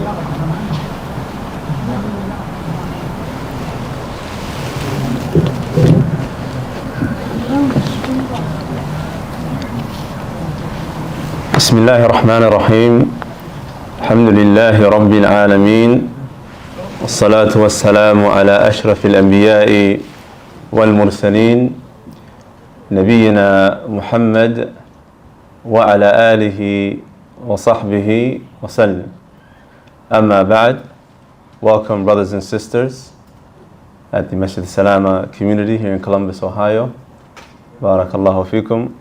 بسم الله الرحمن الرحيم الحمد لله رب العالمين والصلاة والسلام على أشرف الأنبياء والمرسلين نبينا محمد وعلى آله وصحبه وسلم. أما بعد, welcome brothers and sisters at the As-Salaamah community here in Columbus, Ohio. Barakallahu fikum.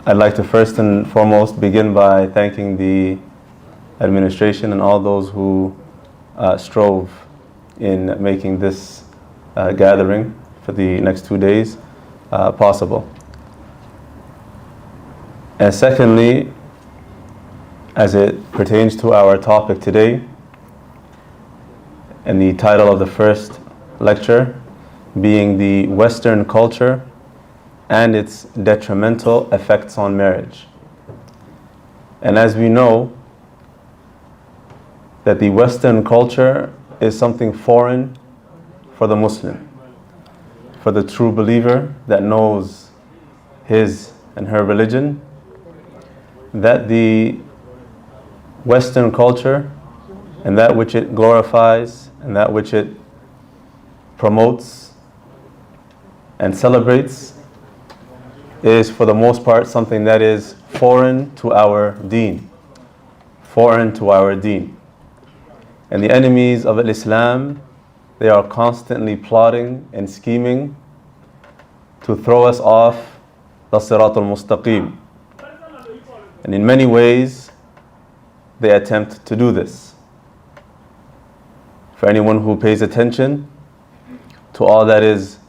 I'd like to first and foremost begin by thanking the administration and all those who strove in making this gathering for the next 2 days possible. And secondly, as it pertains to our topic today, and the title of the first lecture being the Western culture and its detrimental effects on marriage. And as we know, that the Western culture is something foreign for the Muslim, for the true believer that knows his and her religion, that the Western culture and that which it glorifies and that which it promotes and celebrates is for the most part something that is foreign to our deen. Foreign to our deen. And the enemies of Islam, they are constantly plotting and scheming to throw us off the Sirat al-Mustaqim. And in many ways, they attempt to do this. For anyone who pays attention to all that is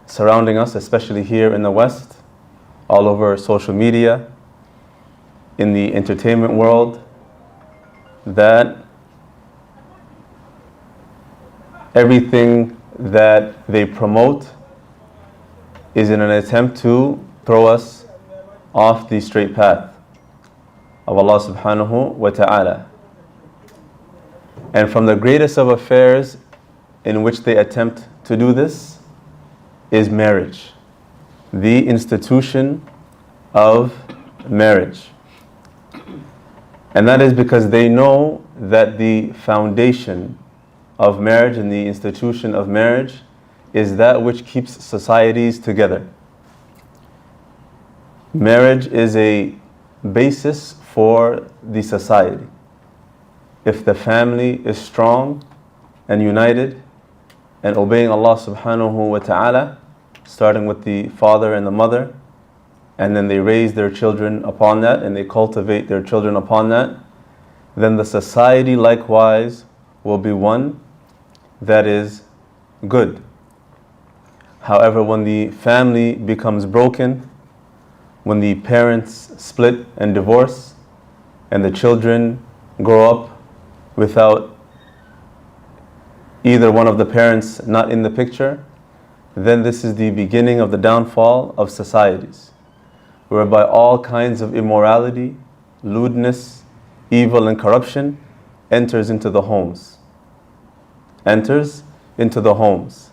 surrounding us, especially here in the West, all over social media, in the entertainment world, that everything that they promote is in an attempt to throw us off the straight path of Allah subhanahu wa ta'ala. And from the greatest of affairs in which they attempt to do this is marriage. The institution of marriage. And that is because they know that the foundation of marriage and the institution of marriage is that which keeps societies together. Marriage is a basis for the society. If the family is strong and united and obeying Allah subhanahu wa ta'ala, starting with the father and the mother, and then they raise their children upon that and they cultivate their children upon that, then the society likewise will be one that is good. However, when the family becomes broken, when the parents split and divorce, and the children grow up without either one of the parents not in the picture, then this is the beginning of the downfall of societies, whereby all kinds of immorality, lewdness, evil and corruption enters into the homes. Enters into the homes.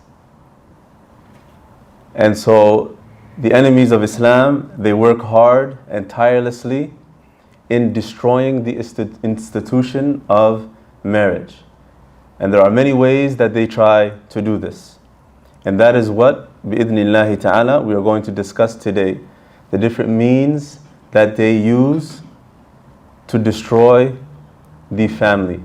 And so the enemies of Islam, they work hard and tirelessly in destroying the institution of marriage. And there are many ways that they try to do this. And that is what, bi'idhnillahi ta'ala, we are going to discuss today. The different means that they use to destroy the family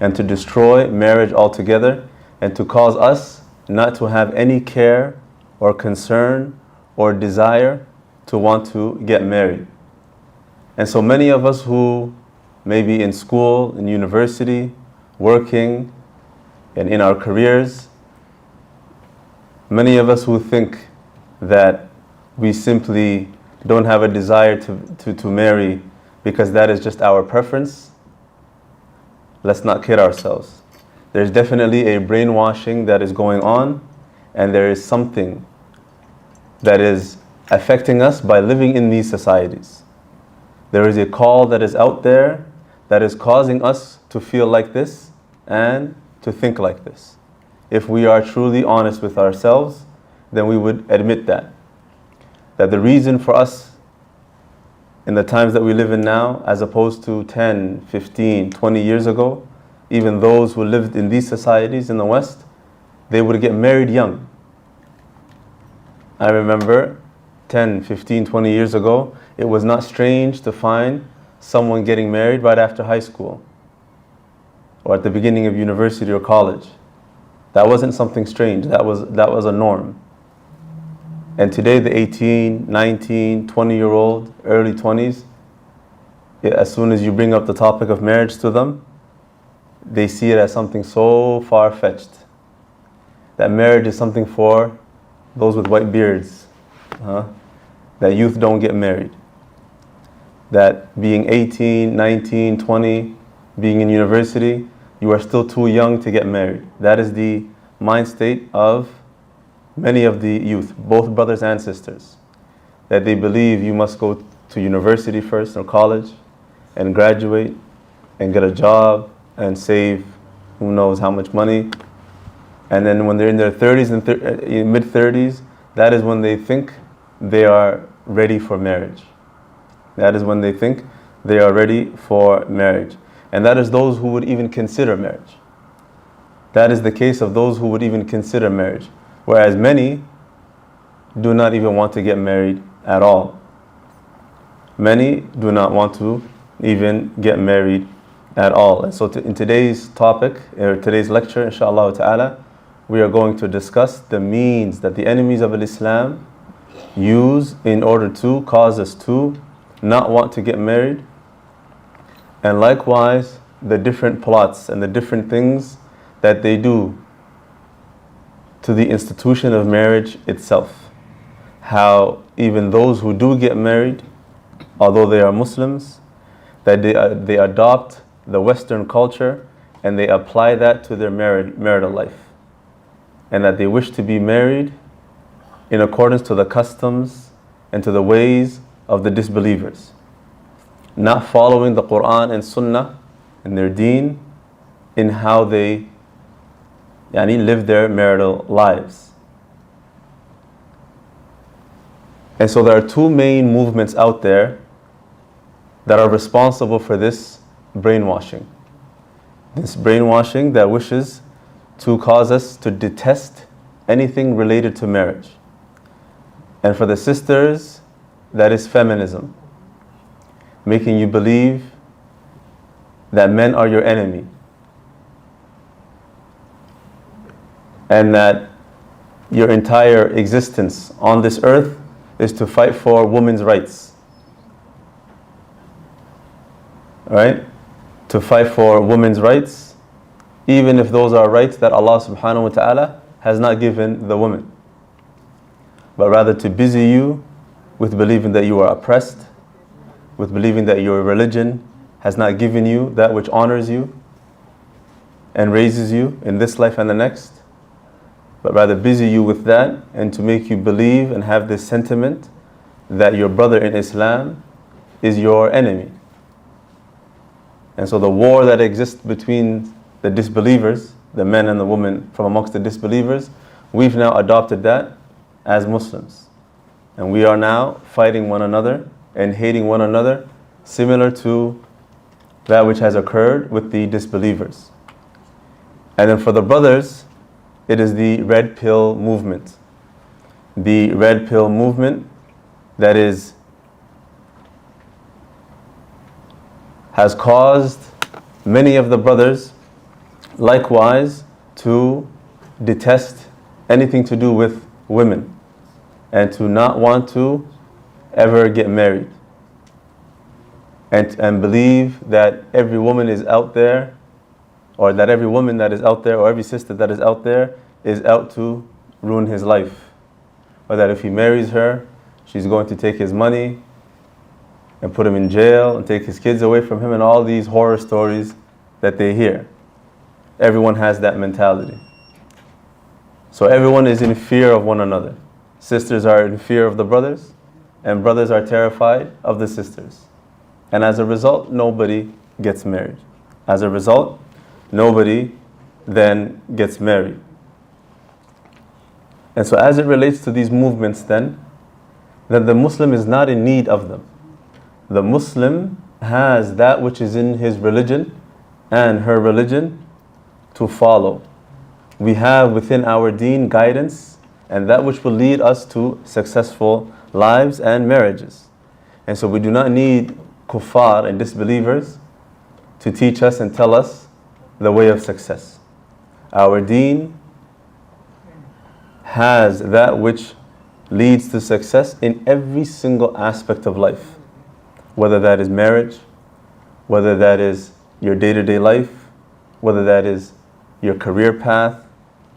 and to destroy marriage altogether and to cause us not to have any care or concern or desire to want to get married. And so many of us who may be in school, in university, working, and in our careers, many of us who think that we simply don't have a desire to marry because that is just our preference, let's not kid ourselves. There's definitely a brainwashing that is going on, and there is something that is affecting us by living in these societies. There is a call that is out there that is causing us to feel like this and to think like this. If we are truly honest with ourselves, then we would admit that the reason for us in the times that we live in now, as opposed to 10, 15, 20 years ago, even those who lived in these societies in the West, they would get married young. I remember 10, 15, 20 years ago, it was not strange to find someone getting married right after high school or at the beginning of university or college. That wasn't something strange. That was a norm. And today the 18, 19, 20-year-old, early 20s, as soon as you bring up the topic of marriage to them, they see it as something so far-fetched. That marriage is something for those with white beards. That youth don't get married. That being 18, 19, 20, being in university, you are still too young to get married. That is the mind state of many of the youth, both brothers and sisters. That they believe you must go to university first or college and graduate and get a job and save who knows how much money. And then when they're in their 30s and mid-30s, that is when they think they are ready for marriage. That is when they think they are ready for marriage. And that is those who would even consider marriage. That is the case of those who would even consider marriage. Whereas many do not even want to get married at all. Many do not want to even get married at all. And so in today's topic, or today's lecture, inshallah ta'ala, we are going to discuss the means that the enemies of Islam use in order to cause us to not want to get married, and likewise the different plots and the different things that they do to the institution of marriage itself. How even those who do get married, although they are Muslims, that they adopt the Western culture and they apply that to their marital life, and that they wish to be married in accordance to the customs and to the ways of the disbelievers, not following the Quran and Sunnah and their deen in how they live their marital lives. And so there are two main movements out there that are responsible for this brainwashing. This brainwashing that wishes to cause us to detest anything related to marriage. And for the sisters, that is feminism, making you believe that men are your enemy, and that your entire existence on this earth is to fight for women's rights. Right? To fight for women's rights, even if those are rights that Allah subhanahu wa ta'ala has not given the woman, but rather to busy you with believing that you are oppressed, with believing that your religion has not given you that which honors you and raises you in this life and the next, but rather busy you with that, and to make you believe and have this sentiment that your brother in Islam is your enemy. And so the war that exists between the disbelievers, the men and the women from amongst the disbelievers, we've now adopted that as Muslims. And we are now fighting one another and hating one another, similar to that which has occurred with the disbelievers. And then for the brothers, it is the red pill movement. The red pill movement that has caused many of the brothers likewise to detest anything to do with women and to not want to ever get married, and believe that every woman is out there, or that every woman that is out there, or every sister that is out there, is out to ruin his life, or that if he marries her, she's going to take his money and put him in jail and take his kids away from him, and all these horror stories that they hear. Everyone has that mentality. So everyone is in fear of one another. Sisters are in fear of the brothers, and brothers are terrified of the sisters. And as a result, nobody gets married. As a result, nobody then gets married. And so as it relates to these movements then the Muslim is not in need of them. The Muslim has that which is in his religion and her religion to follow. We have within our deen guidance and that which will lead us to successful lives and marriages. And so we do not need kuffar and disbelievers to teach us and tell us the way of success. Our deen has that which leads to success in every single aspect of life. Whether that is marriage, whether that is your day-to-day life, whether that is your career path,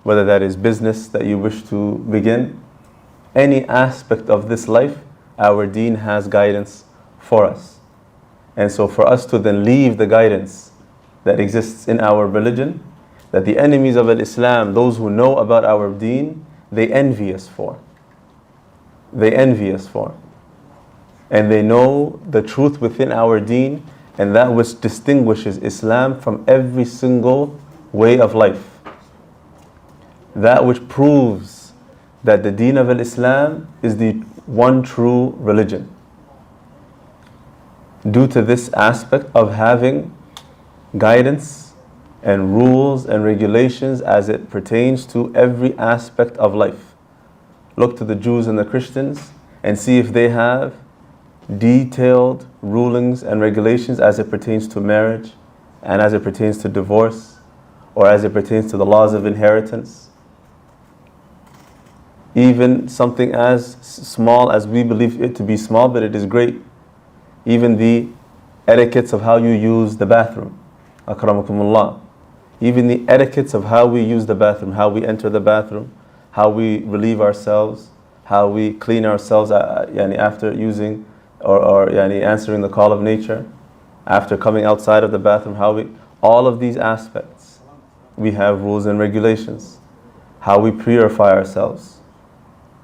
whether that is business that you wish to begin. Any aspect of this life, our deen has guidance for us. And so for us to then leave the guidance that exists in our religion, that the enemies of Islam, those who know about our deen, they envy us for. They envy us for. And they know the truth within our deen and that which distinguishes Islam from every single way of life. That which proves that the deen of Islam is the one true religion. Due to this aspect of having guidance and rules and regulations as it pertains to every aspect of life. Look to the Jews and the Christians and see if they have detailed rulings and regulations as it pertains to marriage and as it pertains to divorce or as it pertains to the laws of inheritance. Even something as small as we believe it to be small, but it is great. Even the etiquettes of how you use the bathroom. Akramakumullah. Even the etiquettes of how we use the bathroom, how we enter the bathroom, how we relieve ourselves, how we clean ourselves after using or answering the call of nature, after coming outside of the bathroom, all of these aspects, we have rules and regulations. How we purify ourselves.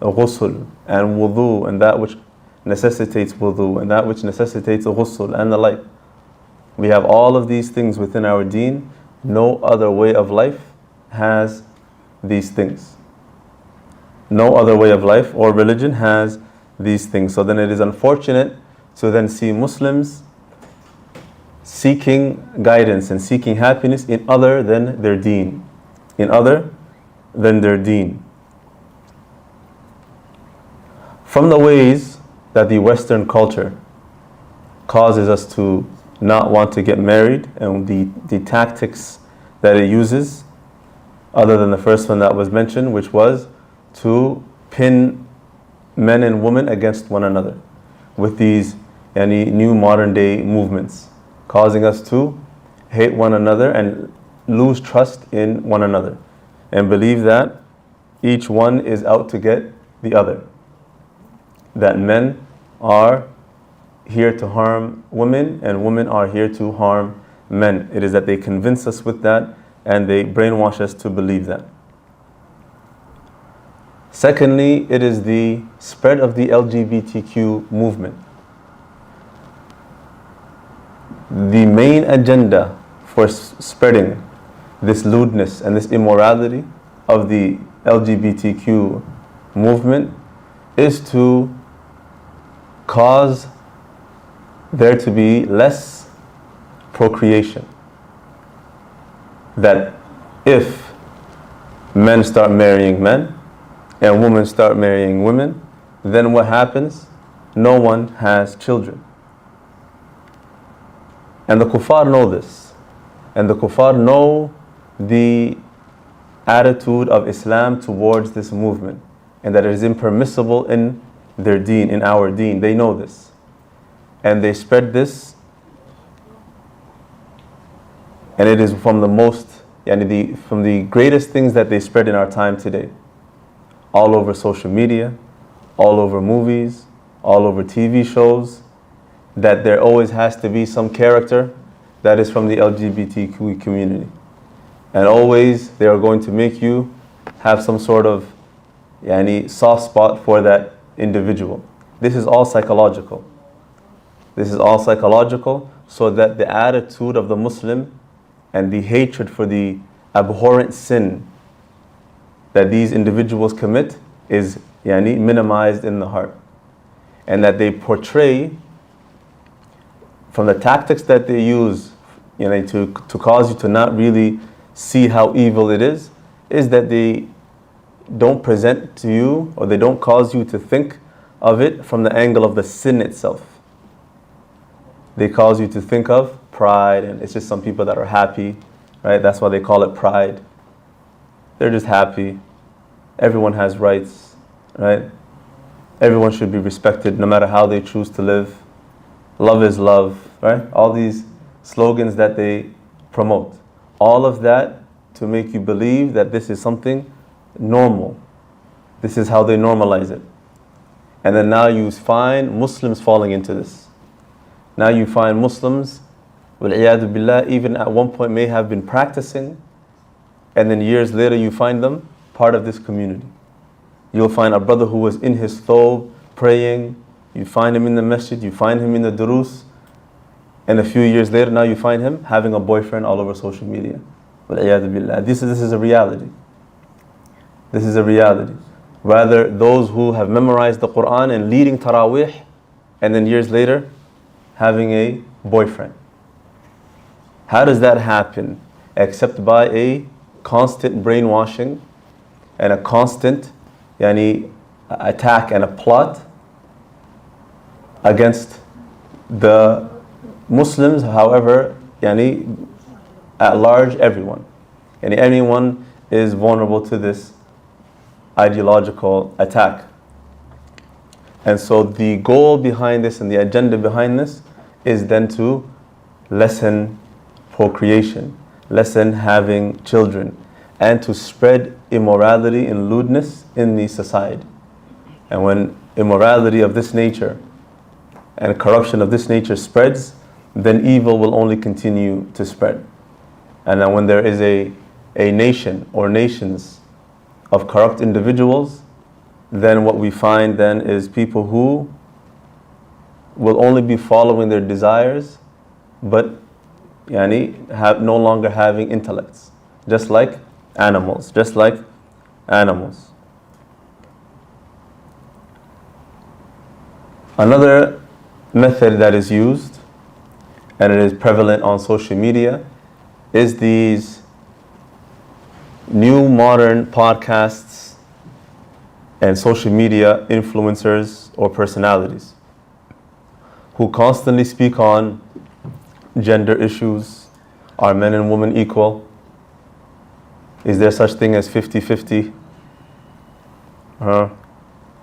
Ghusl and wudu and that which necessitates wudu and that which necessitates ghusl and the like. We have all of these things within our deen. No other way of life has these things. No other way of life or religion has these things. So then it is unfortunate to then see Muslims seeking guidance and seeking happiness in other than their deen. In other than their deen. From the ways that the Western culture causes us to not want to get married and the tactics that it uses, other than the first one that was mentioned, which was to pin men and women against one another with these new modern day movements, causing us to hate one another and lose trust in one another and believe that each one is out to get the other. That men are here to harm women and women are here to harm men. It is that they convince us with that and they brainwash us to believe that. Secondly, it is the spread of the LGBTQ movement. The main agenda for spreading this lewdness and this immorality of the LGBTQ movement is to cause there to be less procreation. That if men start marrying men and women start marrying women, then what happens? No one has children. And the kuffar know this. And the kuffar know the attitude of Islam towards this movement and that it is impermissible in their deen, in our deen. They know this. And they spread this. And it is from from the greatest things that they spread in our time today. All over social media, all over movies, all over TV shows, that there always has to be some character that is from the LGBTQ community. And always they are going to make you have some sort of soft spot for that individual. This is all psychological. This is all psychological so that the attitude of the Muslim and the hatred for the abhorrent sin that these individuals commit is minimized in the heart. And that they portray, from the tactics that they use to cause you to not really see how evil it is that they don't present to you, or they don't cause you to think of it from the angle of the sin itself. They cause you to think of pride, and it's just some people that are happy, right? That's why they call it pride. They're just happy. Everyone has rights, right? Everyone should be respected no matter how they choose to live. Love is love, right? All these slogans that they promote. All of that to make you believe that this is something normal. This is how they normalize it. And then now you find Muslims falling into this. Now you find Muslims, wal-iyadu billah, even at one point may have been practicing, and then years later you find them part of this community. You'll find a brother who was in his thobe praying, you find him in the masjid, you find him in the durus, and a few years later now you find him having a boyfriend all over social media. Wal-iyadu billah. This is a reality. This is a reality. Rather, those who have memorized the Quran and leading Taraweeh, and then years later having a boyfriend. How does that happen? Except by a constant brainwashing and a constant attack and a plot against the Muslims, however, at large, everyone. And anyone is vulnerable to this ideological attack. And so the goal behind this and the agenda behind this is then to lessen procreation, lessen having children, and to spread immorality and lewdness in the society. And when immorality of this nature and corruption of this nature spreads, then evil will only continue to spread. And then when there is a nation or nations of corrupt individuals, then what we find then is people who will only be following their desires, but have no longer having intellects, just like animals. Another method that is used, and it is prevalent on social media, is these new modern podcasts and social media influencers or personalities who constantly speak on gender issues. Are men and women equal? Is there such thing as 50-50?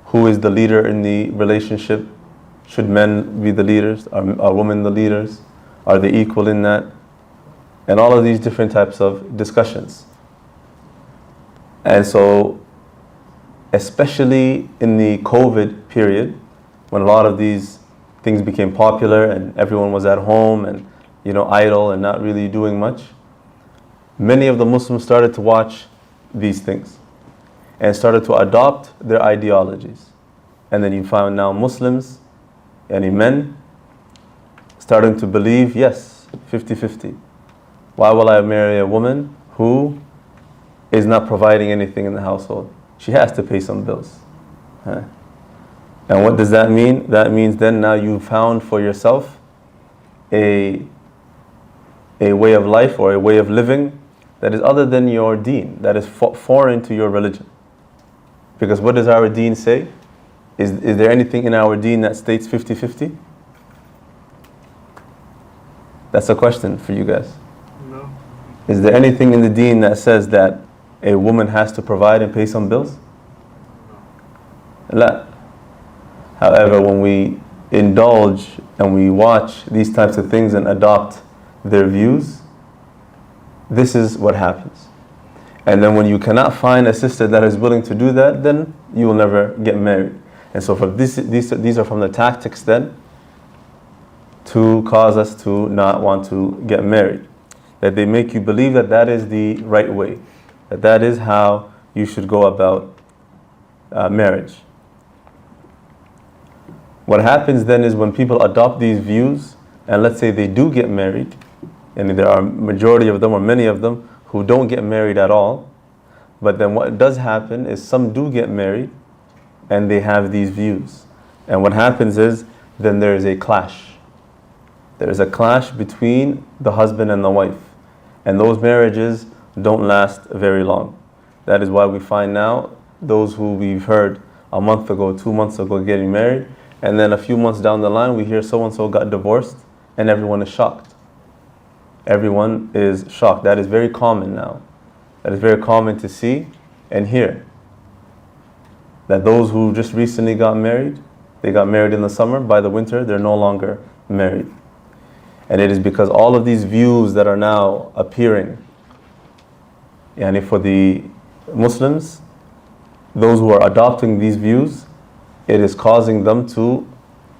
Who is the leader in the relationship? Should men be the leaders? Are women the leaders? Are they equal in that? And all of these different types of discussions. And so, especially in the COVID period, when a lot of these things became popular and everyone was at home and idle and not really doing much, many of the Muslims started to watch these things and started to adopt their ideologies. And then you find now Muslims, men, starting to believe, yes, 50-50. Why will I marry a woman who is not providing anything in the household? She has to pay some bills. And what does that mean? That means then now you found for yourself a way of life or a way of living that is other than your deen, that is foreign to your religion. Because what does our deen say? Is there anything in our deen that states 50-50? That's a question for you guys. No. Is there anything in the deen that says that a woman has to provide and pay some bills? La. However, when we indulge and we watch these types of things and adopt their views, this is what happens. And then when you cannot find a sister that is willing to do that, then you will never get married. And so from these are from the tactics then to cause us to not want to get married. That they make you believe that that is the right way, that is how you should go about marriage. What happens then is when people adopt these views, and let's say they do get married, and there are majority of them or many of them who don't get married at all, but then what does happen is some do get married and they have these views. And what happens is then there is a clash. There is a clash between the husband and the wife. And those marriages don't last very long. That is why we find now those who we've heard a month ago, 2 months ago getting married, and then a few months down the line we hear so-and-so got divorced, and everyone is shocked. Everyone is shocked. That is very common now. That is very common to see and hear. That those who just recently got married, they got married in the summer, by the winter they're no longer married. And it is because all of these views that are now appearing, and for the Muslims, those who are adopting these views, it is causing them to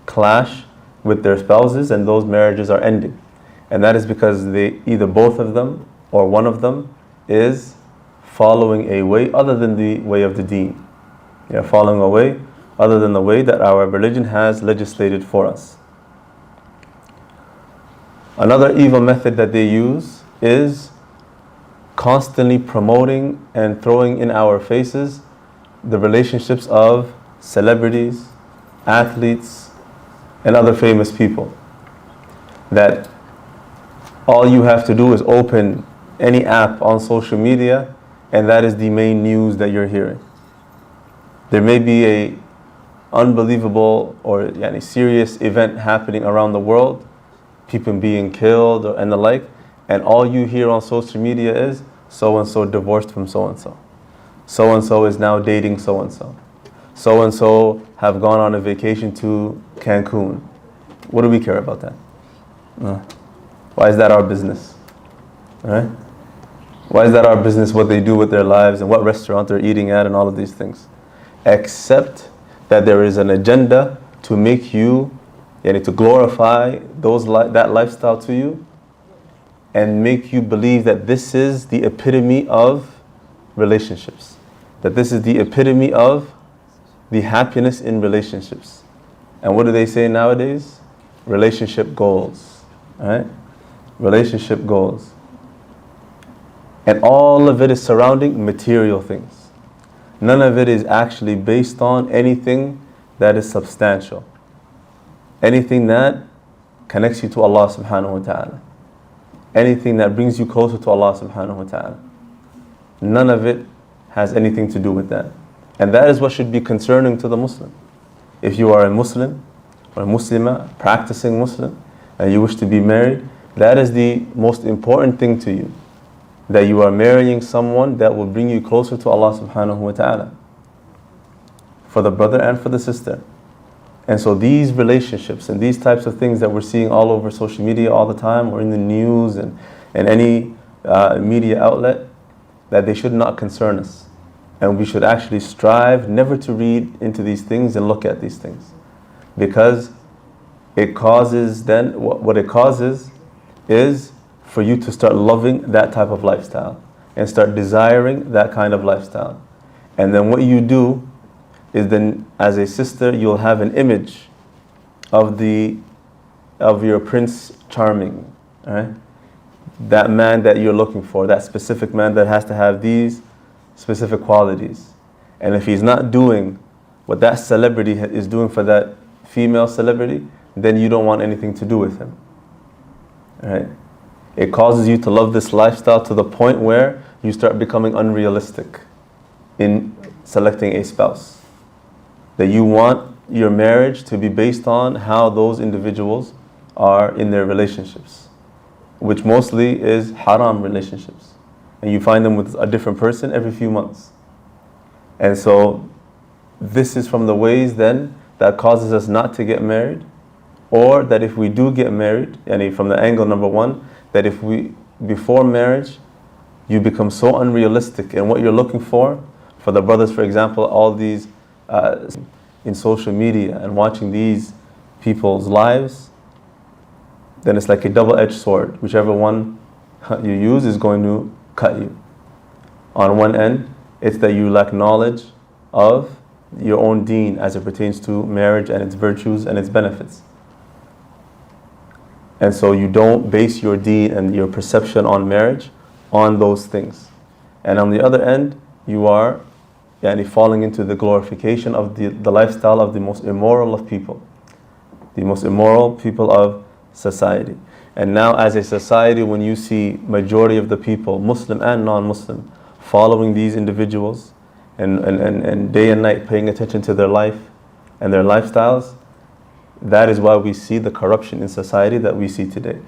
clash with their spouses, and those marriages are ending. And that is because they, either both of them or one of them, is following a way other than the way of the deen. They are following a way other than the way that our religion has legislated for us. Another evil method that they use is constantly promoting and throwing in our faces the relationships of celebrities, athletes, and other famous people. That all you have to do is open any app on social media, and that is the main news that you're hearing. There may be a unbelievable or serious event happening around the world, people being killed and the like, and all you hear on social media is so-and-so divorced from so-and-so. So-and-so is now dating so-and-so. So-and-so have gone on a vacation to Cancun. What do we care about that? Why is that our business? All right? Why is that our business, what they do with their lives and what restaurant they're eating at and all of these things? Except that there is an agenda to make you, to glorify that lifestyle to you and make you believe that this is the epitome of relationships. That this is the epitome of the happiness in relationships. And what do they say nowadays? Relationship goals. All right? Relationship goals. And all of it is surrounding material things. None of it is actually based on anything that is substantial. Anything that connects you to Allah subhanahu wa ta'ala. Anything that brings you closer to Allah subhanahu wa ta'ala. None of it has anything to do with that. And that is what should be concerning to the Muslim. If you are a Muslim or a Muslimah, practicing Muslim, and you wish to be married, that is the most important thing to you. That you are marrying someone that will bring you closer to Allah subhanahu wa ta'ala. For the brother and for the sister. And so these relationships and these types of things that we're seeing all over social media all the time, or in the news and any media outlet, that they should not concern us. And we should actually strive never to read into these things and look at these things. Because it causes then, what it causes is for you to start loving that type of lifestyle and start desiring that kind of lifestyle. And then what you do is then, as a sister, you'll have an image of your Prince Charming, right? That man that you're looking for, that specific man that has to have these specific qualities. And if he's not doing what that celebrity is doing for that female celebrity, then you don't want anything to do with him. Right? It causes you to love this lifestyle to the point where you start becoming unrealistic in selecting a spouse. That you want your marriage to be based on how those individuals are in their relationships, which mostly is haram relationships. And you find them with a different person every few months. And so this is from the ways then that causes us not to get married, or that if we do get married, and from the angle number one, that if before marriage, you become so unrealistic in what you're looking for the brothers, for example, all these in social media and watching these people's lives, then it's like a double-edged sword. Whichever one you use is going to cut you. On one end, it's that you lack knowledge of your own deen as it pertains to marriage and its virtues and its benefits. And so you don't base your deen and your perception on marriage on those things. And on the other end, you are falling into the glorification of the lifestyle of the most immoral of people. The most immoral people of society. And now as a society, when you see majority of the people, Muslim and non-Muslim, following these individuals and day and night paying attention to their life and their lifestyles, that is why we see the corruption in society that we see today.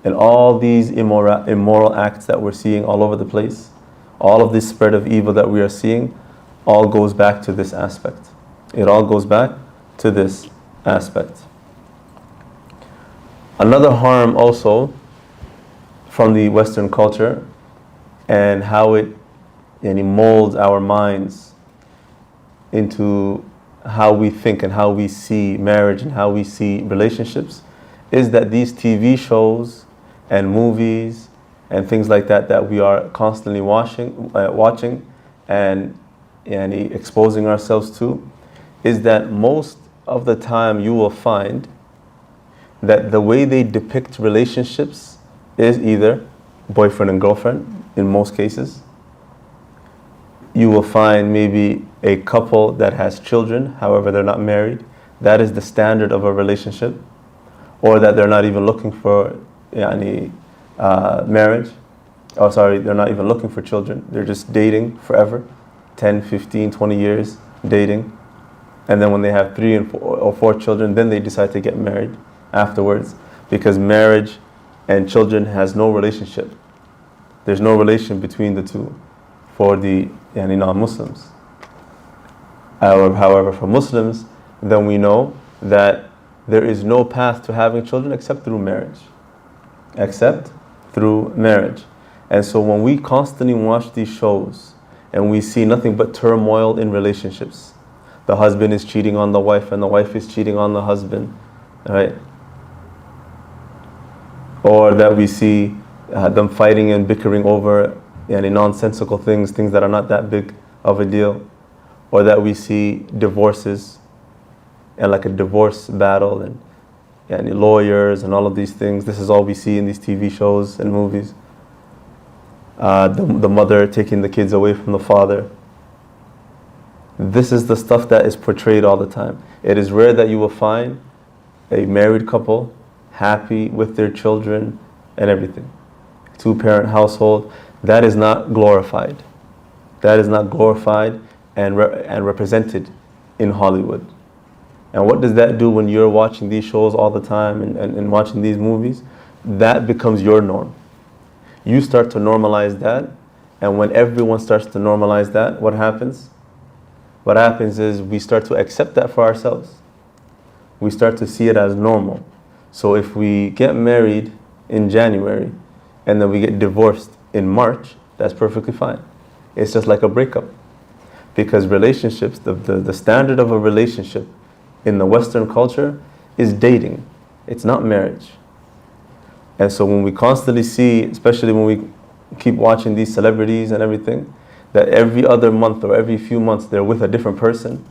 And all these immoral acts that we're seeing all over the place, all of this spread of evil that we are seeing, all goes back to this aspect. It all goes back to this aspect. Another harm also from the Western culture and how it molds our minds into how we think and how we see marriage and how we see relationships is that these TV shows and movies and things like that that we are constantly watching and exposing ourselves to, is that most of the time you will find that the way they depict relationships is either boyfriend and girlfriend in most cases. You will find maybe a couple that has children, however they're not married. That is the standard of a relationship. Or that they're not even looking for marriage. Oh, sorry, they're not even looking for children. They're just dating forever, 10, 15, 20 years dating. And then when they have 3 or 4 children, then they decide to get married afterwards, because marriage and children has no relationship. There's no relation between the two for the non-Muslims. However, for Muslims, then we know that there is no path to having children except through marriage. Except through marriage. And so when we constantly watch these shows and we see nothing but turmoil in relationships, the husband is cheating on the wife and the wife is cheating on the husband, right? Or that we see them fighting and bickering over nonsensical things that are not that big of a deal. Or that we see divorces and like a divorce battle and lawyers and all of these things. This is all we see in these TV shows and movies. The mother taking the kids away from the father. This is the stuff that is portrayed all the time. It is rare that you will find a married couple happy with their children and everything. 2-parent household. That is not glorified. That is not glorified and represented in Hollywood. And what does that do when you're watching these shows all the time and watching these movies? That becomes your norm. You start to normalize that, and when everyone starts to normalize that, what happens? What happens is we start to accept that for ourselves. We start to see it as normal. So if we get married in January and then we get divorced in March, that's perfectly fine. It's just like a breakup. Because relationships, the standard of a relationship in the Western culture is dating. It's not marriage. And so when we constantly see, especially when we keep watching these celebrities and everything, that every other month or every few months they're with a different person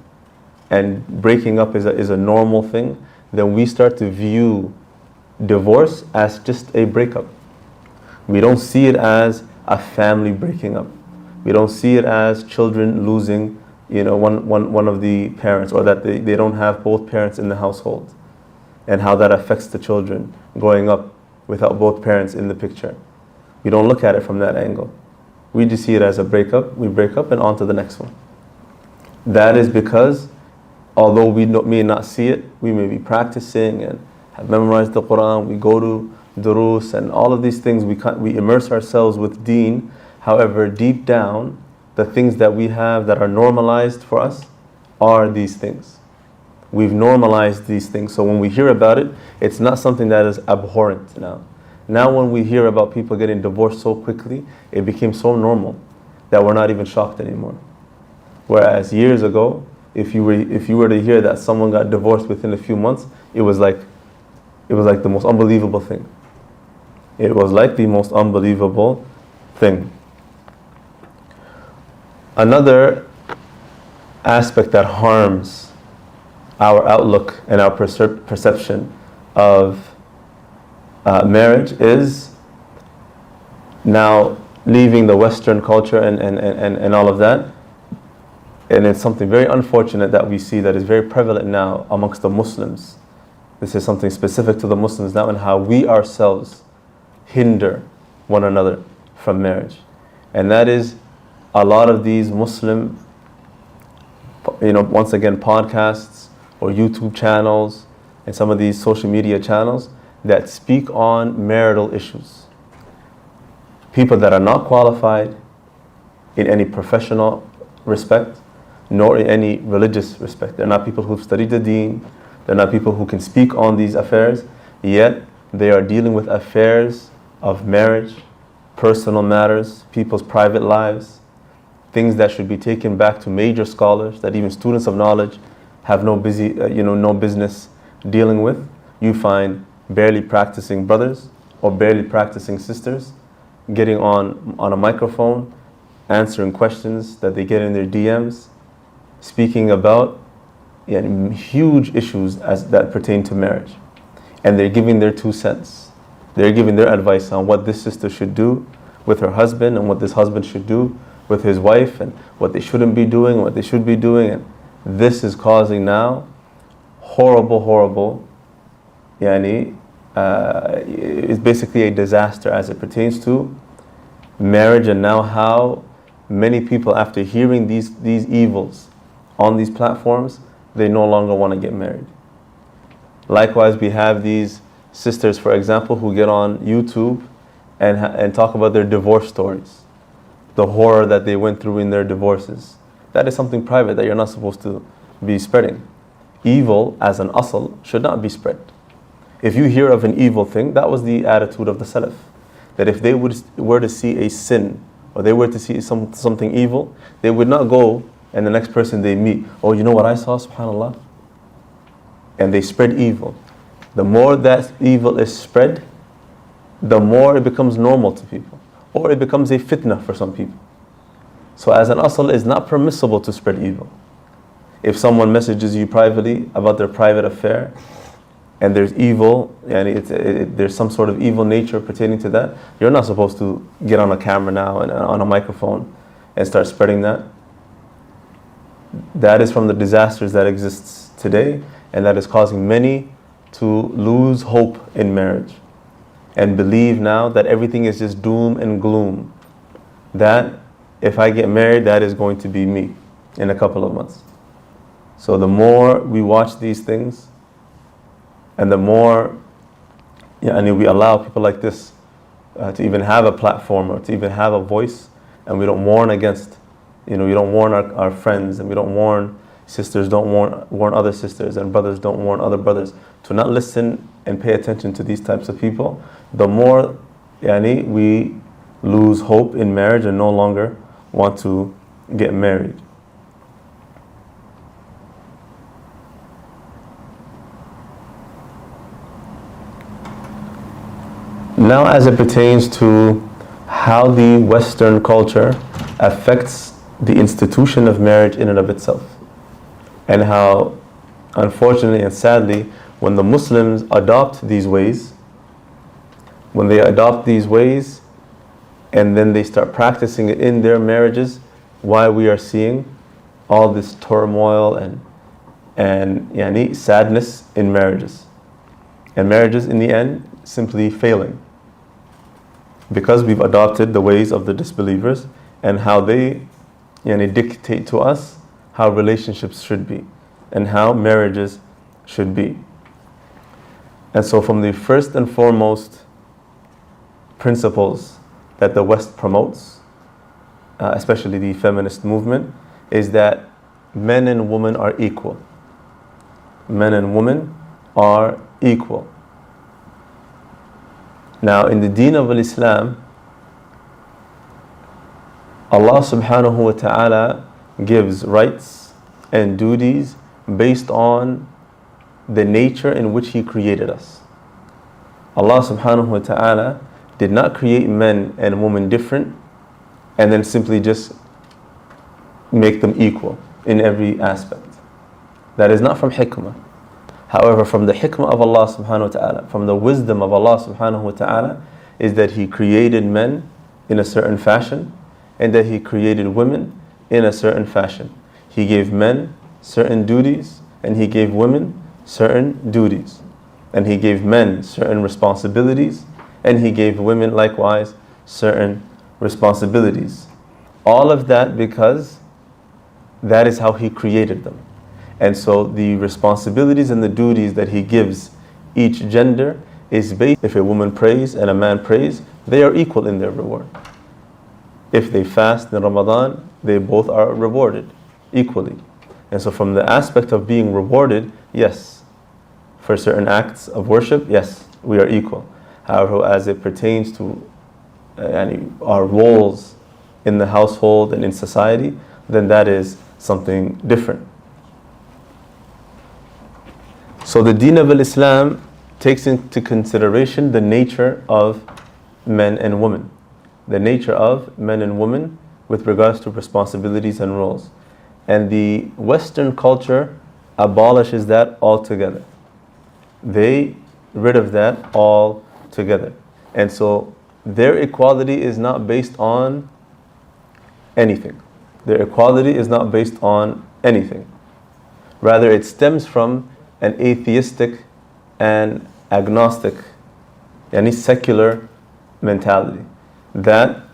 and breaking up is a normal thing, then we start to view divorce as just a breakup. We don't see it as a family breaking up. We don't see it as children losing, one of the parents, or that they don't have both parents in the household, and how that affects the children growing up without both parents in the picture. We don't look at it from that angle. We just see it as a breakup. We break up and on to the next one. That is because, although we may not see it, we may be practicing and have memorized the Quran, we go to durus and all of these things, we immerse ourselves with deen. However, deep down, the things that we have that are normalized for us are these things. We've normalized these things. So when we hear about it, it's not something that is abhorrent now. Now when we hear about people getting divorced so quickly, it became so normal that we're not even shocked anymore. Whereas years ago, if you were to hear that someone got divorced within a few months, it was like the most unbelievable thing. It was like the most unbelievable thing. Another aspect that harms our outlook and our perception of marriage is now leaving the Western culture and all of that. And it's something very unfortunate that we see that is very prevalent now amongst the Muslims. This is something specific to the Muslims now, and how we ourselves hinder one another from marriage. And that is a lot of these Muslim, once again, podcasts or YouTube channels and some of these social media channels that speak on marital issues. People that are not qualified in any professional respect, nor in any religious respect. They're not people who've studied the deen. They're not people who can speak on these affairs, yet they are dealing with affairs of marriage, personal matters, people's private lives, things that should be taken back to major scholars that even students of knowledge have no business dealing with. You find barely practicing brothers or barely practicing sisters getting on a microphone, answering questions that they get in their DMs, speaking about huge issues that pertain to marriage. And they're giving their 2 cents. They're giving their advice on what this sister should do with her husband and what this husband should do with his wife and what they shouldn't be doing, what they should be doing. And this is causing now horrible, it's basically a disaster as it pertains to marriage. And now how many people, after hearing these evils on these platforms, they no longer want to get married. Likewise, we have these sisters, for example, who get on YouTube and talk about their divorce stories, the horror that they went through in their divorces. That is something private that you're not supposed to be spreading. Evil as an asl should not be spread. If you hear of an evil thing, that was the attitude of the Salaf. That if they were to see a sin or they were to see something evil, they would not go and the next person they meet, oh, you know what I saw, subhanAllah? And they spread evil. The more that evil is spread, the more it becomes normal to people. Or it becomes a fitna for some people. So as an asl, it's not permissible to spread evil. If someone messages you privately about their private affair, and there's evil, and there's some sort of evil nature pertaining to that, you're not supposed to get on a camera now and on a microphone and start spreading that. That is from the disasters that exists today, and that is causing many to lose hope in marriage and believe now that everything is just doom and gloom. That if I get married, that is going to be me in a couple of months. So the more we watch these things, and the more we allow people like this to even have a platform or to even have a voice, and we don't warn against, we don't warn our friends, and we don't warn sisters, don't warn other sisters, and brothers don't warn other brothers to not listen and pay attention to these types of people, the more we lose hope in marriage and no longer want to get married. Now, as it pertains to how the Western culture affects the institution of marriage in and of itself, and how, unfortunately and sadly, when the Muslims adopt these ways, and then they start practicing it in their marriages, why we are seeing all this turmoil and sadness in marriages. And marriages, in the end, simply failing. Because we've adopted the ways of the disbelievers and how they dictate to us how relationships should be and how marriages should be. And so from the first and foremost principles that the West promotes, especially the feminist movement, is that men and women are equal. Men and women are equal. Now, in the deen of Islam, Allah subhanahu wa ta'ala gives rights and duties based on the nature in which He created us. Allah subhanahu wa ta'ala did not create men and women different and then simply just make them equal in every aspect. That is not from hikmah. However, from the hikmah of Allah subhanahu wa ta'ala, from the wisdom of Allah subhanahu wa ta'ala, is that He created men in a certain fashion, and that He created women in a certain fashion. He gave men certain duties, and He gave women certain duties. And He gave men certain responsibilities, and He gave women likewise certain responsibilities. All of that because that is how He created them. And so the responsibilities and the duties that He gives each gender is based, if a woman prays and a man prays, they are equal in their reward. If they fast in Ramadan, they both are rewarded equally. And so from the aspect of being rewarded, yes, for certain acts of worship, yes, we are equal. However, as it pertains to our roles in the household and in society, then that is something different. So the Deen of Islam takes into consideration the nature of men and women. The nature of men and women with regards to responsibilities and roles. And the Western culture abolishes that altogether. They rid of that altogether. And so their equality is not based on anything. Their equality is not based on anything. Rather, it stems from an atheistic and agnostic, any secular mentality. That,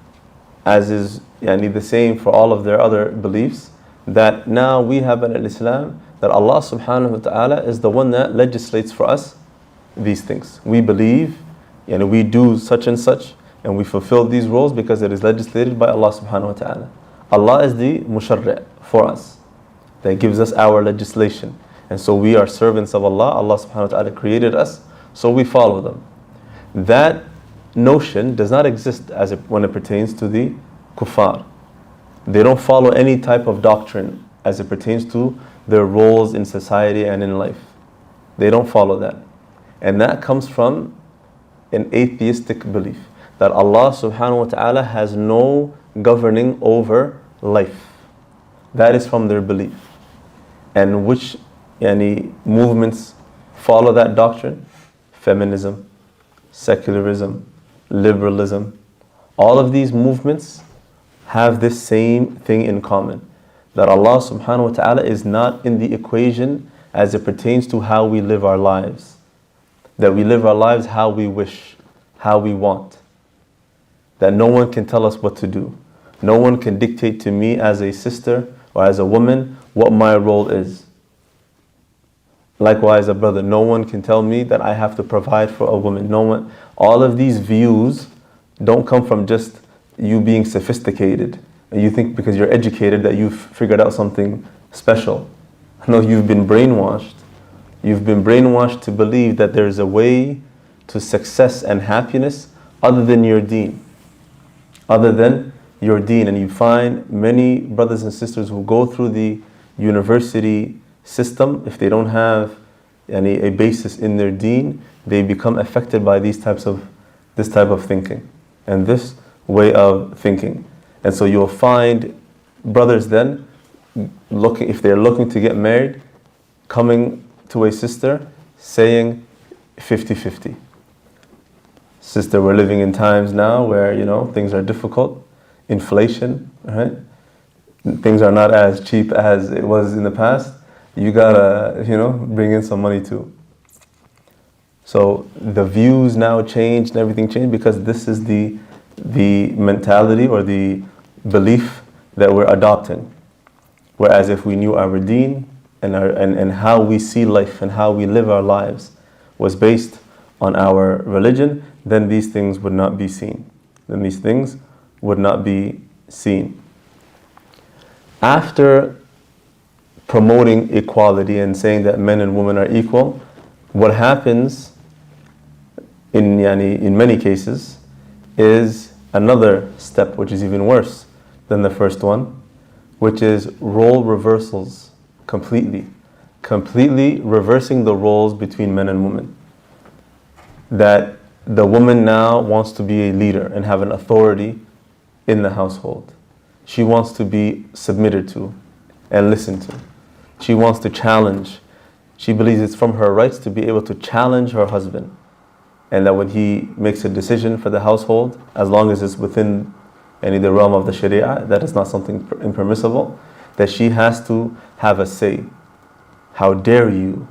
as is the same for all of their other beliefs, that now we have in Islam that Allah subhanahu wa ta'ala is the one that legislates for us these things. We believe, we do such and such, and we fulfill these roles because it is legislated by Allah subhanahu wa ta'ala. Allah is the musharri' for us, that gives us our legislation. And so we are servants of Allah. Allah subhanahu wa ta'ala created us, so we follow them. That notion does not exist when it pertains to the kuffar. They don't follow any type of doctrine as it pertains to their roles in society and in life. They don't follow that. And that comes from an atheistic belief that Allah subhanahu wa ta'ala has no governing over life. That is from their belief. And which movements follow that doctrine? Feminism, secularism, liberalism. All of these movements have this same thing in common, that Allah subhanahu wa ta'ala is not in the equation as it pertains to how we live our lives. That we live our lives how we wish, how we want. That no one can tell us what to do. No one can dictate to me as a sister or as a woman what my role is. Likewise, a brother, no one can tell me that I have to provide for a woman. No one. All of these views don't come from just you being sophisticated and you think because you're educated that you've figured out something special. No, you've been brainwashed. You've been brainwashed to believe that there's a way to success and happiness other than your deen. Other than your deen. And you find many brothers and sisters who go through the university system, if they don't have a basis in their deen, they become affected by this type of thinking and this way of thinking. And so you'll find brothers then if they're looking to get married, coming to a sister saying 50-50. Sister, we're living in times now where things are difficult, inflation, right? Things are not as cheap as it was in the past. You gotta, bring in some money too. So the views now changed and everything changed because this is the mentality or the belief that we're adopting. Whereas if we knew our deen and how we see life and how we live our lives was based on our religion, then these things would not be seen. After promoting equality and saying that men and women are equal, what happens in many cases is another step which is even worse than the first one, which is role reversals completely reversing the roles between men and women. That the woman now wants to be a leader and have an authority in the household. She wants to be submitted to and listened to. She wants to challenge She believes it's from her rights to be able to challenge her husband. And that when he makes a decision for the household, as long as it's within the realm of the Sharia, that is not something impermissible, that she has to have a say. How dare you,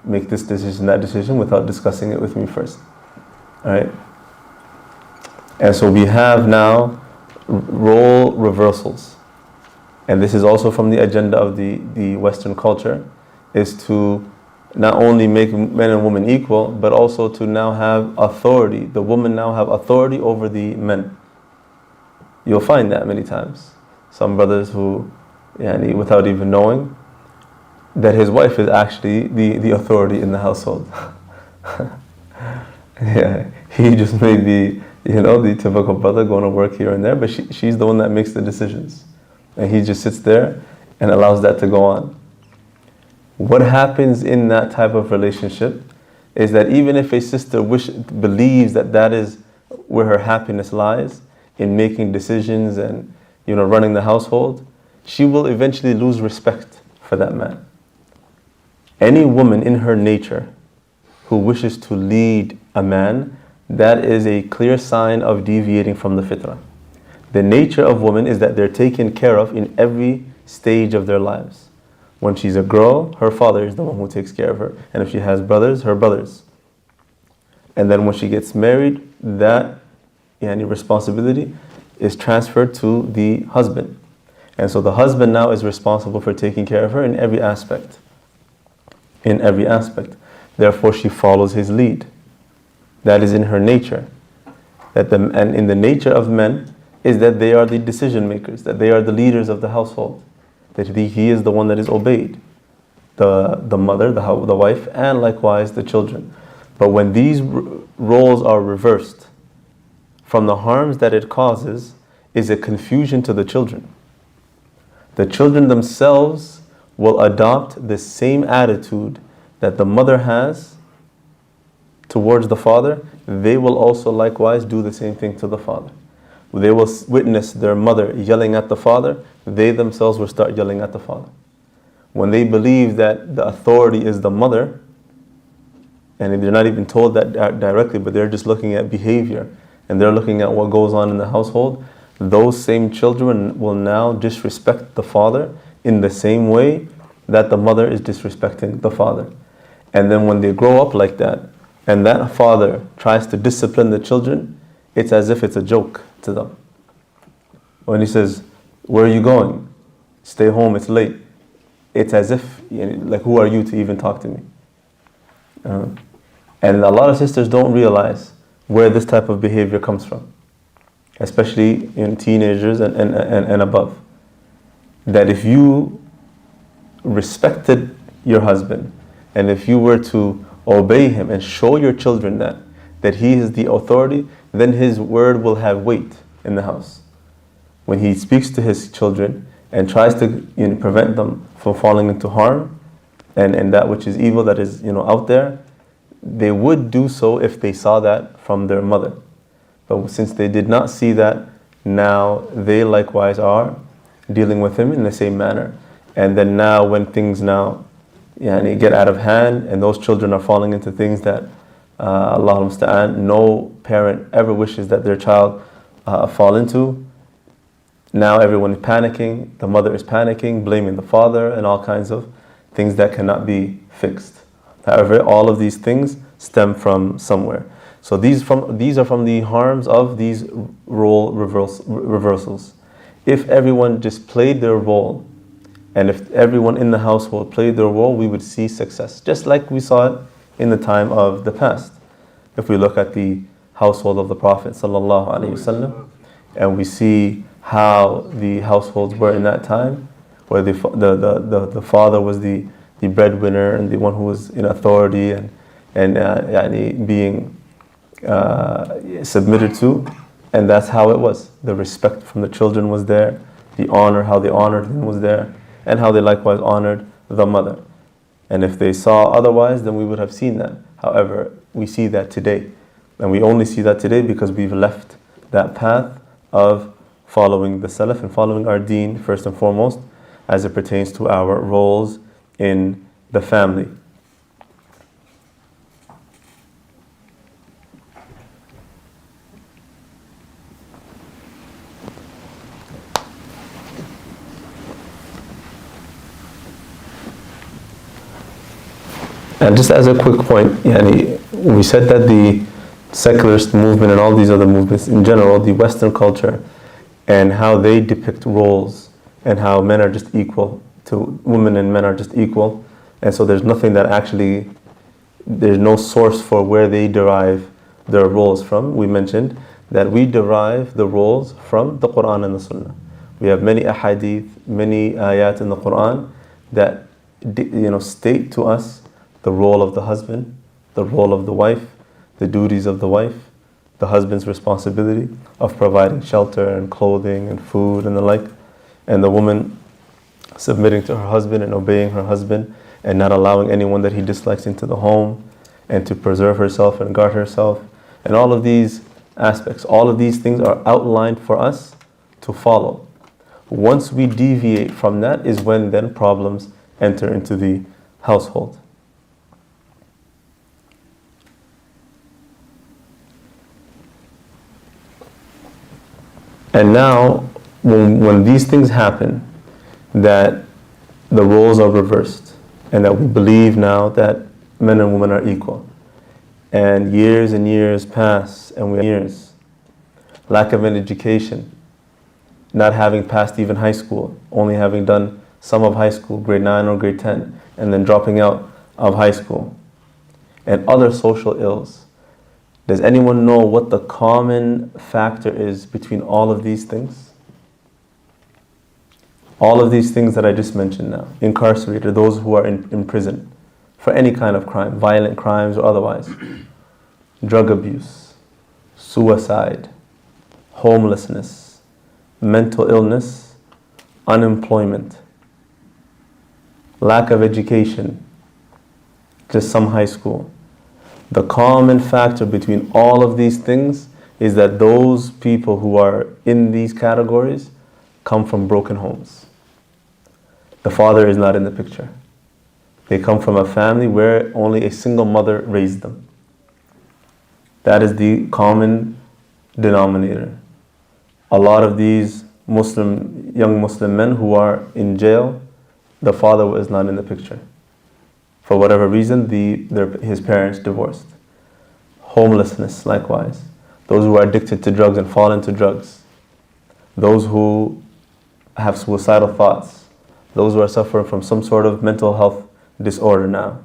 make this decision, that decision, without discussing it with me first. All right? And so we have now role reversals. And this is also from the agenda of the Western culture, is to not only make men and women equal, but also to now have authority. The woman now have authority over the men. You'll find that many times. Some brothers who, without even knowing, that his wife is actually the authority in the household. Yeah, he just may be, the typical brother going to work here and there, but she's the one that makes the decisions. And he just sits there and allows that to go on. What happens in that type of relationship is that even if a sister believes that is where her happiness lies, in making decisions and running the household, she will eventually lose respect for that man. Any woman in her nature who wishes to lead a man, that is a clear sign of deviating from the fitrah. The nature of women is that they're taken care of in every stage of their lives. When she's a girl, her father is the one who takes care of her. And if she has brothers, her brothers. And then when she gets married, that responsibility is transferred to the husband. And so the husband now is responsible for taking care of her in every aspect. In every aspect. Therefore, she follows his lead. That is in her nature. And in the nature of men is that they are the decision makers, that they are the leaders of the household. That he is the one that is obeyed, the mother, the wife, and likewise the children. But when these roles are reversed, from the harms that it causes is a confusion to the children. The children themselves will adopt the same attitude that the mother has towards the father. They will also likewise do the same thing to the father. They will witness their mother yelling at the father. They themselves will start yelling at the father. When they believe that the authority is the mother, and they're not even told that directly, but they're just looking at behavior, and they're looking at what goes on in the household, those same children will now disrespect the father in the same way that the mother is disrespecting the father. And then when they grow up like that, and that father tries to discipline the children, it's as if it's a joke to them. When he says, "Where are you going? Stay home, it's late." It's as if, like, who are you to even talk to me? And a lot of sisters don't realize where this type of behavior comes from, especially in teenagers and above. That if you respected your husband, and if you were to obey him and show your children that he is the authority, then his word will have weight in the house. When he speaks to his children and tries to prevent them from falling into harm and that which is evil that is out there, they would do so if they saw that from their mother. But since they did not see that, now they likewise are dealing with him in the same manner. And then now when things get out of hand and those children are falling into things that Allah musta'an, no parent ever wishes that their child fall into. Now everyone is panicking, the mother is panicking, blaming the father, and all kinds of things that cannot be fixed. However, all of these things stem from somewhere. So these are from the harms of these role reversals. If everyone just played their role, and if everyone in the household played their role, we would see success, just like we saw it in the time of the past. If we look at the household of the Prophet ﷺ, and we see how the households were in that time, where the father was the breadwinner and the one who was in authority and being submitted to, and that's how it was. The respect from the children was there, the honor, how they honored him was there, and how they likewise honored the mother. And if they saw otherwise, then we would have seen that. However, we see that today. And we only see that today because we've left that path of following the Salaf and following our deen first and foremost, as it pertains to our roles in the family. And just as a quick point, yani, we said that the secularist movement and all these other movements in general, the Western culture, and how they depict roles and how men are just equal to women and men are just equal. And so there's nothing that actually, there's no source for where they derive their roles from. We mentioned that we derive the roles from the Quran and the Sunnah. We have many ahadith, many ayat in the Quran that state to us the role of the husband, the role of the wife, the duties of the wife, the husband's responsibility of providing shelter and clothing and food and the like, and the woman submitting to her husband and obeying her husband and not allowing anyone that he dislikes into the home, and to preserve herself and guard herself. And all of these aspects, all of these things are outlined for us to follow. Once we deviate from that is when then problems enter into the household. And now, when these things happen, that the roles are reversed, and that we believe now that men and women are equal, and years pass, and years, lack of an education, not having passed even high school, only having done some of high school, grade 9 or grade 10, and then dropping out of high school, and other social ills. Does anyone know what the common factor is between all of these things? All of these things that I just mentioned now. Incarcerated, those who are in prison for any kind of crime, violent crimes or otherwise. Drug abuse, suicide, homelessness, mental illness, unemployment, lack of education, just some high school. The common factor between all of these things is that those people who are in these categories come from broken homes. The father is not in the picture. They come from a family where only a single mother raised them. That is the common denominator. A lot of these young Muslim men who are in jail, the father is not in the picture. For whatever reason, his parents divorced. Homelessness, likewise. Those who are addicted to drugs and fall into drugs. Those who have suicidal thoughts. Those who are suffering from some sort of mental health disorder now.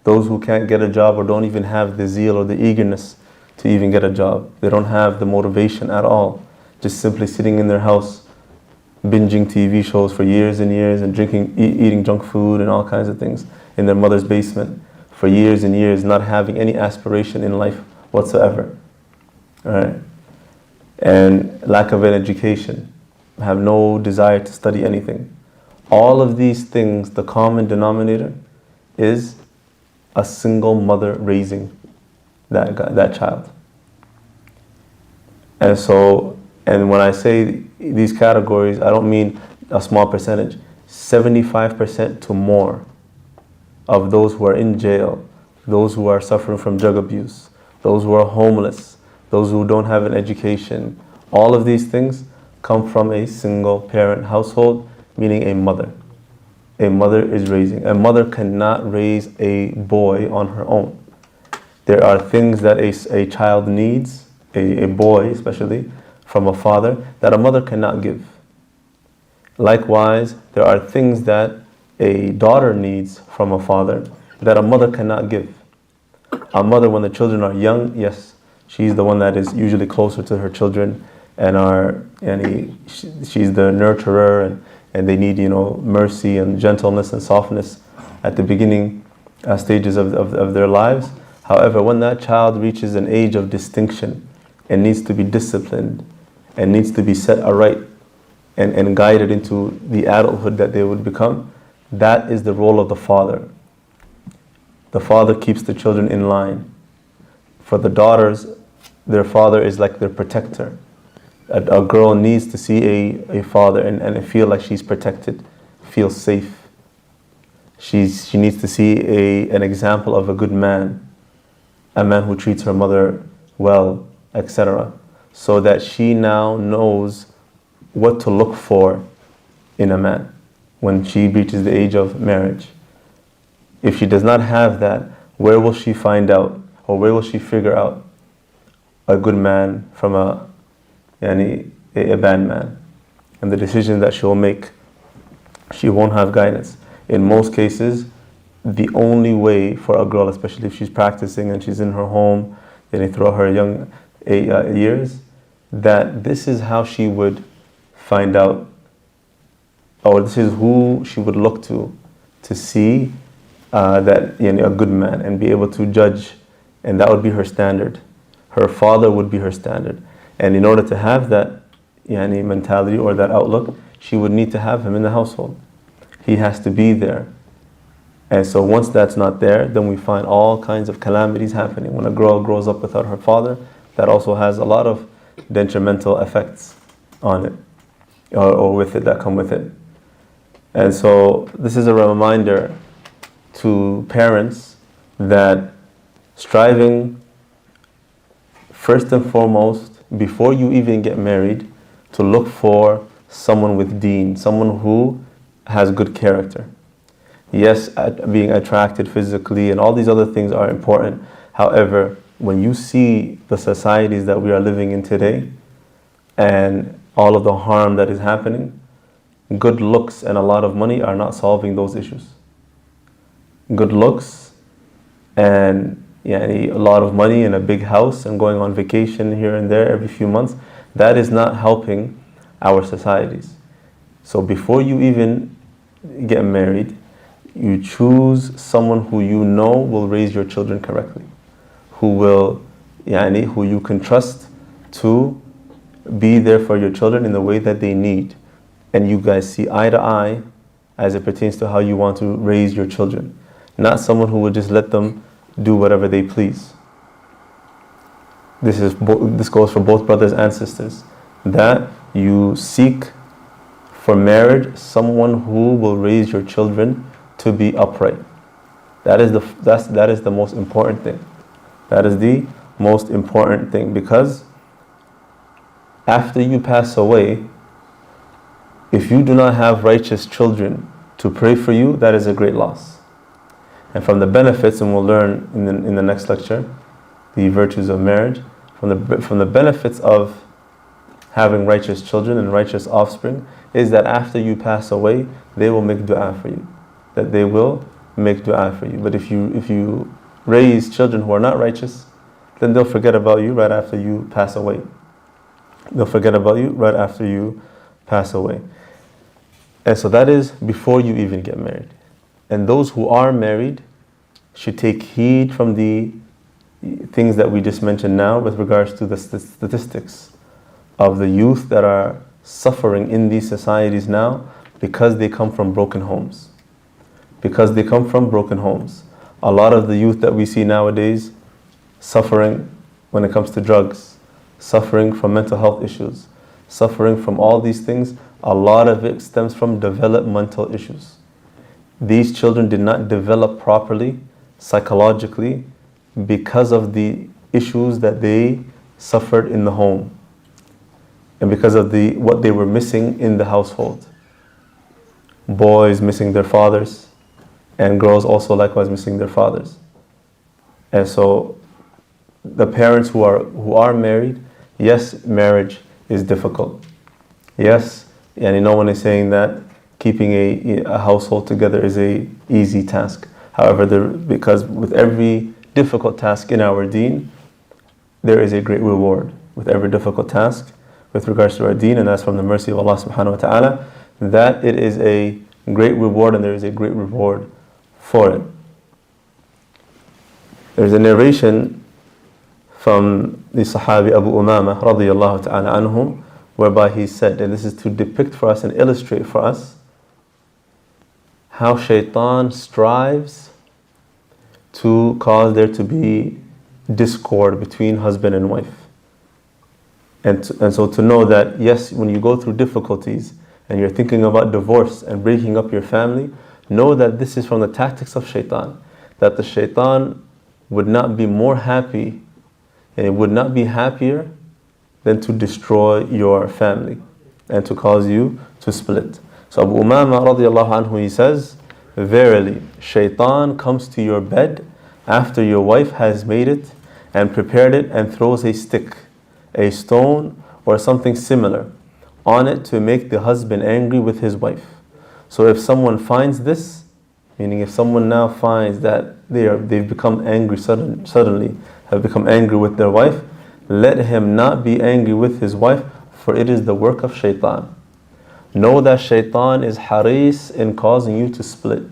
Those who can't get a job or don't even have the zeal or the eagerness to even get a job. They don't have the motivation at all. Just simply sitting in their house, binging TV shows for years and years and eating junk food and all kinds of things in their mother's basement for years and years, not having any aspiration in life whatsoever. All right? And lack of an education, have no desire to study anything. All of these things, the common denominator is a single mother raising that child. And when I say these categories, I don't mean a small percentage. 75% to more of those who are in jail, those who are suffering from drug abuse, those who are homeless, those who don't have an education, all of these things come from a single parent household, meaning a mother. A mother is raising. A mother cannot raise a boy on her own. There are things that a child needs, a boy especially, from a father that a mother cannot give. Likewise, there are things that a daughter needs from a father that a mother cannot give. A mother, when the children are young, yes, she's the one that is usually closer to her children she's the nurturer and they need, mercy and gentleness and softness at the beginning stages of their lives. However, when that child reaches an age of distinction and needs to be disciplined and needs to be set aright and guided into the adulthood that they would become, that is the role of the father. The father keeps the children in line. For the daughters, their father is like their protector. A girl needs to see a father and feel like she's protected, feel safe. She needs to see an example of a good man, a man who treats her mother well, etc. So that she now knows what to look for in a man when she reaches the age of marriage. If she does not have that, where will she find out, or where will she figure out a good man from a bad man? And the decision that she'll make, she won't have guidance. In most cases, the only way for a girl, especially if she's practicing and she's in her home, throughout her young years, that this is how she would find out, or this is who she would look to see that a good man, and be able to judge, and that would be her standard. Her father would be her standard, and in order to have that mentality or that outlook, she would need to have him in the household. He has to be there. And so once that's not there, then we find all kinds of calamities happening. When a girl grows up without her father, that also has a lot of detrimental effects on it, or with it, that come with it. And so this is a reminder to parents that striving first and foremost, before you even get married, to look for someone with deen, someone who has good character. Yes, being attracted physically and all these other things are important. However, when you see the societies that we are living in today and all of the harm that is happening, good looks and a lot of money are not solving those issues. Good looks and a lot of money and a big house and going on vacation here and there every few months, that is not helping our societies. So before you even get married, you choose someone who you know will raise your children correctly, who you can trust to be there for your children in the way that they need, and you guys see eye to eye as it pertains to how you want to raise your children. Not someone who will just let them do whatever they please. This goes for both brothers and sisters, that you seek for marriage someone who will raise your children to be upright. That is the most important thing. That is the most important thing, because after you pass away, if you do not have righteous children to pray for you, that is a great loss. And from the benefits, and we'll learn in the next lecture, the virtues of marriage, from the benefits of having righteous children and righteous offspring, is that after you pass away, they will make dua for you. That they will make dua for you. But if you raise children who are not righteous, then they'll forget about you right after you pass away. They'll forget about you right after you pass away. And so that is before you even get married. And those who are married should take heed from the things that we just mentioned now with regards to the statistics of the youth that are suffering in these societies now because they come from broken homes. Because they come from broken homes. A lot of the youth that we see nowadays suffering when it comes to drugs, suffering from mental health issues, suffering from all these things, a lot of it stems from developmental issues. These children did not develop properly psychologically because of the issues that they suffered in the home and because of what they were missing in the household. Boys missing their fathers, and girls also likewise missing their fathers. And so the parents who are married, yes, marriage is difficult. Yes, and no one is saying that keeping a household together is a easy task. However, because with every difficult task in our deen, there is a great reward. With every difficult task with regards to our deen, and that's from the mercy of Allah subhanahu wa ta'ala, that it is a great reward, and there is a great reward for it. There's a narration from the Sahabi Abu Umama radiyallahu ta'ala anhu, whereby he said, and this is to depict for us and illustrate for us how shaitan strives to cause there to be discord between husband and wife. And so to know that, yes, when you go through difficulties and you're thinking about divorce and breaking up your family, know that this is from the tactics of shaitan. That the shaitan would not be more happy, and it would not be happier than to destroy your family and to cause you to split. So Abu Umama radiallahu anhu, he says Verily, shaitan comes to your bed after your wife has made it and prepared it and throws a stick, a stone, or something similar on it to make the husband angry with his wife. So if someone finds this, meaning if someone now finds that they've become angry suddenly, have become angry with their wife, let him not be angry with his wife, for it is the work of shaitan. Know that shaitan is haris in causing you to split,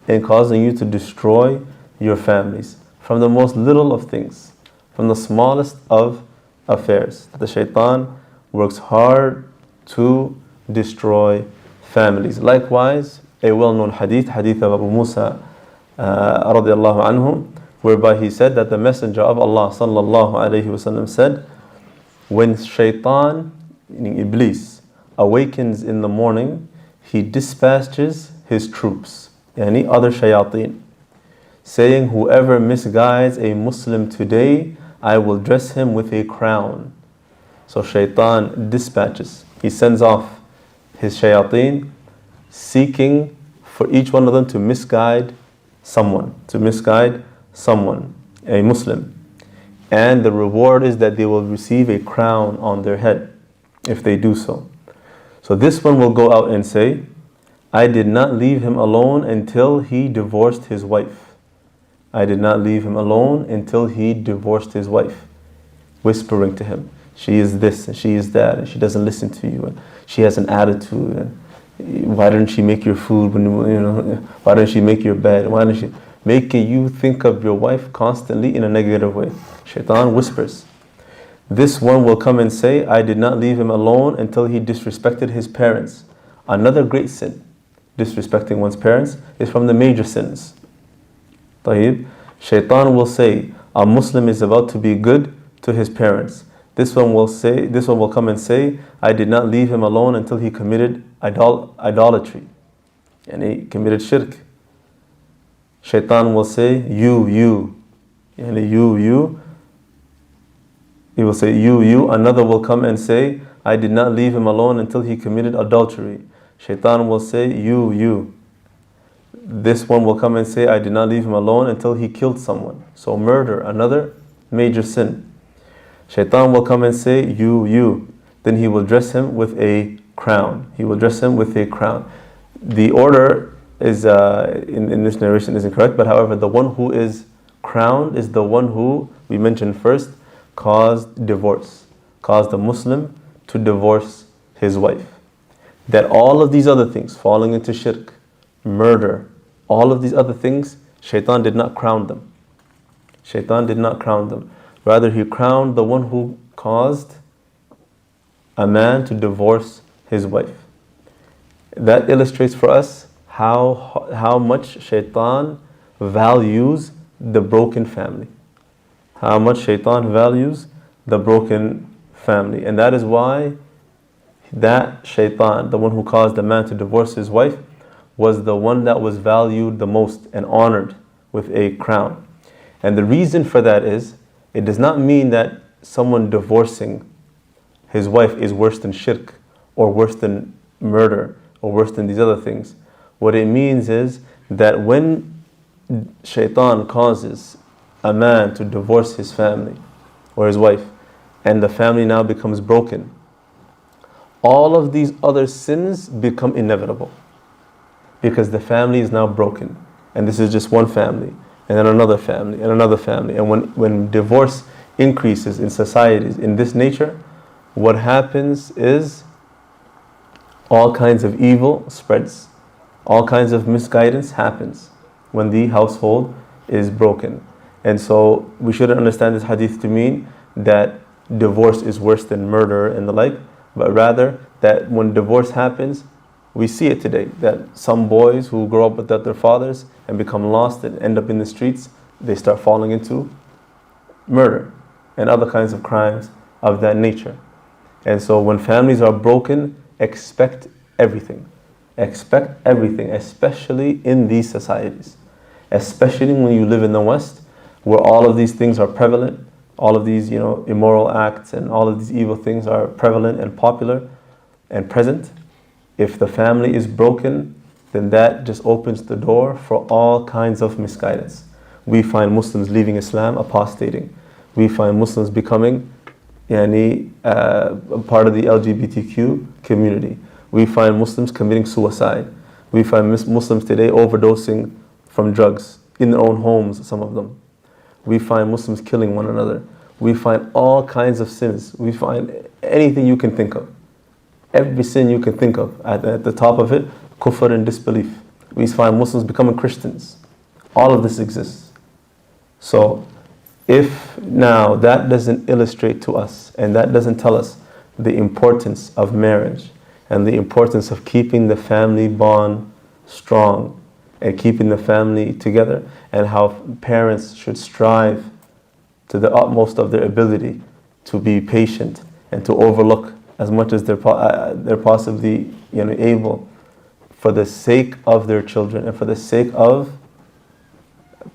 in causing you to destroy your families, from the most little of things, from the smallest of affairs. The shaitan works hard to destroy families. Likewise, a well-known hadith of Abu Musa radiallahu anhu, whereby he said that the Messenger of Allah sallallahu alayhi wasallam said, when shaitan, meaning Iblis, awakens in the morning, he dispatches his troops, yani other shayateen, saying, whoever misguides a Muslim today, I will dress him with a crown. So shaitan dispatches, he sends off his shayateen, seeking for each one of them to misguide someone, a Muslim. And the reward is that they will receive a crown on their head if they do so. So this one will go out and say, I did not leave him alone until he divorced his wife. I did not leave him alone until he divorced his wife, whispering to him, she is this and she is that, and she doesn't listen to you, and she has an attitude, and why didn't she make your food when why didn't she make your bed, why didn't she, making you think of your wife constantly in a negative way. Shaitan whispers. This one will come and say, I did not leave him alone until he disrespected his parents. Another great sin. Disrespecting one's parents is from the major sins. Tayyib. Shaitan will say, a Muslim is about to be good to his parents. This one will come and say, I did not leave him alone until he committed idolatry. And he committed shirk. Shaitan will say, you. He will say, you. Another will come and say, I did not leave him alone until he committed adultery. Shaitan will say, you. This one will come and say, I did not leave him alone until he killed someone. So murder, another major sin. Shaitan will come and say, you. Then he will dress him with a crown. The order is in this narration is incorrect, but however, the one who is crowned is the one who we mentioned first caused a Muslim to divorce his wife. That all of these other things, falling into shirk, murder, all of these other things, shaitan did not crown them. Rather, he crowned the one who caused a man to divorce his wife. That illustrates for us how much shaitan values the broken family. And that is why that shaitan, the one who caused the man to divorce his wife, was the one that was valued the most and honored with a crown. And the reason for that is, it does not mean that someone divorcing his wife is worse than shirk, or worse than murder, or worse than these other things. What it means is that when shaitan causes a man to divorce his family or his wife, and the family now becomes broken, all of these other sins become inevitable, because the family is now broken, and this is just one family, and then another family, and another family. And when divorce increases in societies in this nature, what happens is all kinds of evil spreads, all kinds of misguidance happens when the household is broken. And so we shouldn't understand this hadith to mean that divorce is worse than murder and the like, but rather that when divorce happens, we see it today, that some boys who grow up without their fathers and become lost and end up in the streets, they start falling into murder and other kinds of crimes of that nature. And so when families are broken, expect everything, especially in these societies, especially when you live in the West, where all of these things are prevalent, all of these immoral acts and all of these evil things are prevalent and popular and present. If the family is broken, then that just opens the door for all kinds of misguidance. We find Muslims leaving Islam, apostating. We find Muslims becoming a part of the LGBTQ community. We find Muslims committing suicide. We find Muslims today overdosing from drugs in their own homes, some of them. We find Muslims killing one another. We find all kinds of sins. We find anything you can think of. Every sin you can think of. At the top of it, kufr and disbelief. We find Muslims becoming Christians. All of this exists. So, if now that doesn't illustrate to us, and that doesn't tell us the importance of marriage, and the importance of keeping the family bond strong, and keeping the family together, and how parents should strive to the utmost of their ability to be patient and to overlook as much as they're possibly able, for the sake of their children and for the sake of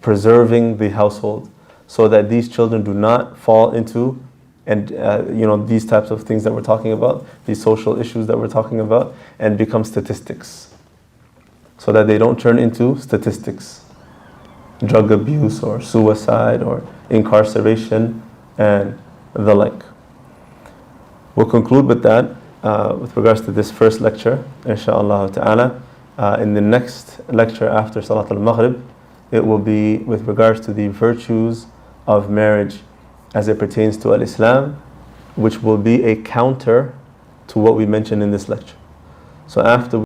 preserving the household, so that these children do not fall into these types of things that we're talking about, these social issues that we're talking about, and become statistics, so that they don't turn into statistics, drug abuse or suicide or incarceration and the like. We'll conclude with that with regards to this first lecture, inshaAllah ta'ala. In the next lecture after Salat al-Maghrib, it will be with regards to the virtues of marriage as it pertains to al-Islam, which will be a counter to what we mentioned in this lecture. So after